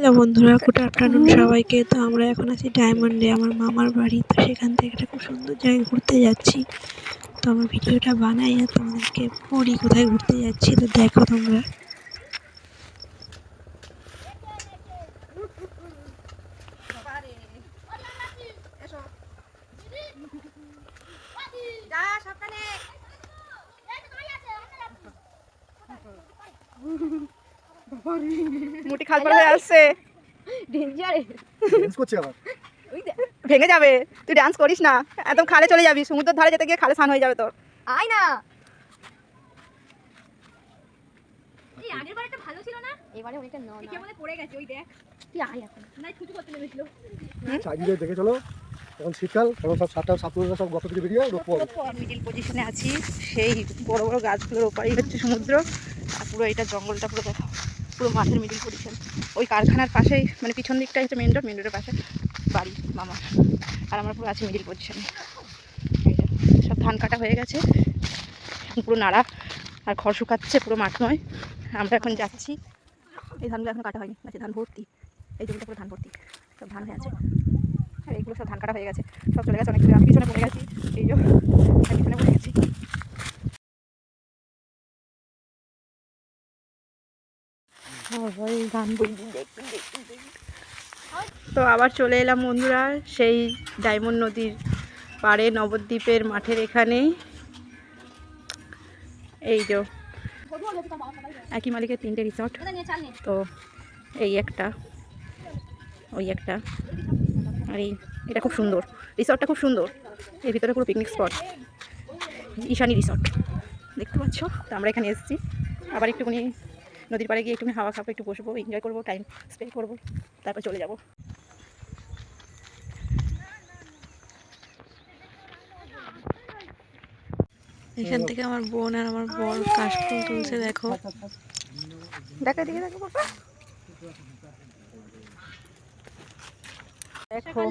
Hello বন্ধুরা, good afternoon সবাইকে। তো আমরা এখন আছি ডায়মন্ডে, আমার মামার বাড়ি। তো সেখান থেকে একটা খুব সুন্দর জায়গায় ঘুরতে যাচ্ছি। তো আমার ভিডিওটা বানাই আর তোমাদেরকে বলি কোথায় ঘুরতে যাচ্ছি। তো দেখো তোমরা। মুটি খাল পড়ে আসছে, ভেঙে যাবে। তুই ডান্স করিস না, একদম খালে চলে যাবি। সমুদ্রের ধারে যেতে গিয়ে খালে স্নান হয়ে যাবে তোর। আয় না, এই আগের বারটা ভালো ছিল না, এবারে ওইটা না না কেমন পড়ে গেছে। ওই দেখ, তুই আয় এখন না, ছুটি করতে নেমেছিল। চারিদিকে দেখে চলো, এখন শীতকাল, এখন সব সাতটা সাতটা সব গর্ত থেকে বেরিয়ে রোদ পড়ে। মিডিল পজিশনে আছি, সেই বড় বড় গাছগুলোর ওপারেই হচ্ছে সমুদ্র। আর পুরো এটা জঙ্গলটা পুরো দেখো, পুরো মাঠের মিডিল পজিশন। ওই কারখানার পাশেই, মানে পিছন দিকটাই হচ্ছে মেন রোড, মেন রোডের পাশে বাড়ি মামা। আর আমরা পুরো আছি মিডিল পজিশনে। সব ধান কাটা হয়ে গেছে, পুরো নাড়া আর খড় শুকাচ্ছে, পুরো মাঠ নয়। আমরা এখন যাচ্ছি, এই ধানগুলো এখন কাটা হয়নি, গাছে ধান ভর্তি। এই জমিটা পুরো ধান ভর্তি, সব ধান হয়ে আছে। আর এইগুলো সব ধান কাটা হয়ে গেছে, সব চলে গেছে অনেক দূরে। আমি পিছনে পড়ে গেছি, এই যে আমি পিছনে পড়ে গেছি। তো আবার চলে এলাম বন্ধুরা সেই ডায়মন্ড নদীর পাড়ে, নবদ্বীপের মাঠের এখানে। এই যে একই মালিকের 3টে রিসর্ট। তো এই একটা, ওই একটা, আর এটা খুব সুন্দর, রিসর্টটা খুব সুন্দর। এর ভিতরে পুরো পিকনিক স্পট, ঈশানী রিসর্ট দেখতে পাচ্ছ। তো আমরা এখানে এসেছি, আবার একটুখানি নদীর পাড়ে গিয়ে একটুখানি হাওয়া খাবো, একটু বসবো, এনজয় করবো, টাইম স্পেন্ড করবো, তারপর চলে যাবো। এখান থেকে আমার বোন আর আমার বর কাশফুল তুলছে। দেখো দেখো এদিকে, দেখো বাবা, দেখো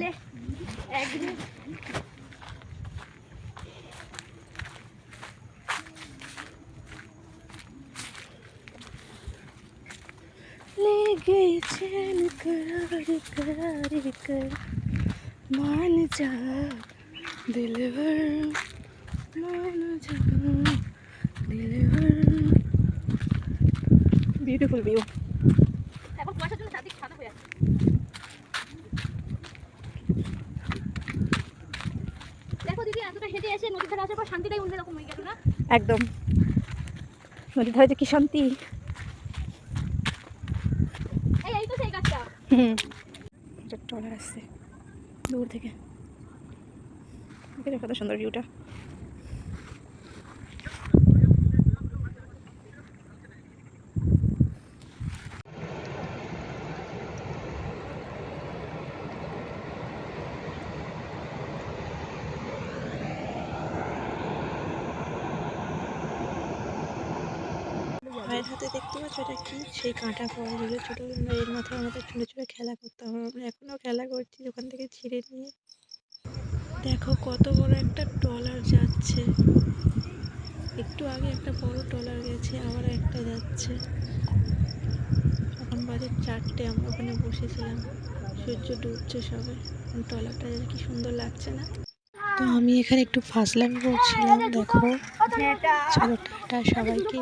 ले गई चैन करार करार कर, मान जा दिलवर, मान जा दिलवर। Beautiful view. এখন কুয়াশার জন্য চারদিক সাদা হয়ে আছে। দেখো দিদি, এতটা হেঁটে এসে নদীর ধারে আসার পর শান্তিটাই অন্যরকম হয়ে গেল না? একদম, নদীর ধারে যে কি শান্তি। এই তো সেই গাছটা। ট্রলার আসছে দূর থেকে, কত সুন্দর ভিউটা। ভাইয়ের হাতে দেখতে পাচ্ছ এটা কি? সেই কাঁটা ফল, যেগুলো ছোটো এর মাথায় আমাদের ছোটো ছোটো খেলা করতাম। আমরা এখনও খেলা করছি ওখান থেকে ছিঁড়ে নিয়ে। দেখো কত বড় একটা ট্রলার যাচ্ছে। একটু আগে একটা বড় ট্রলার গেছে, আবার একটা যাচ্ছে। এখন বাজে 4টে, আমরা ওখানে বসেছিলাম, সূর্য ডুবছে সবাই। ট্রলারটা কি সুন্দর লাগছে না? তো আমি এখানে একটু ফাজলামি করছিলাম। দেখো, চলো টাটা সবাইকে।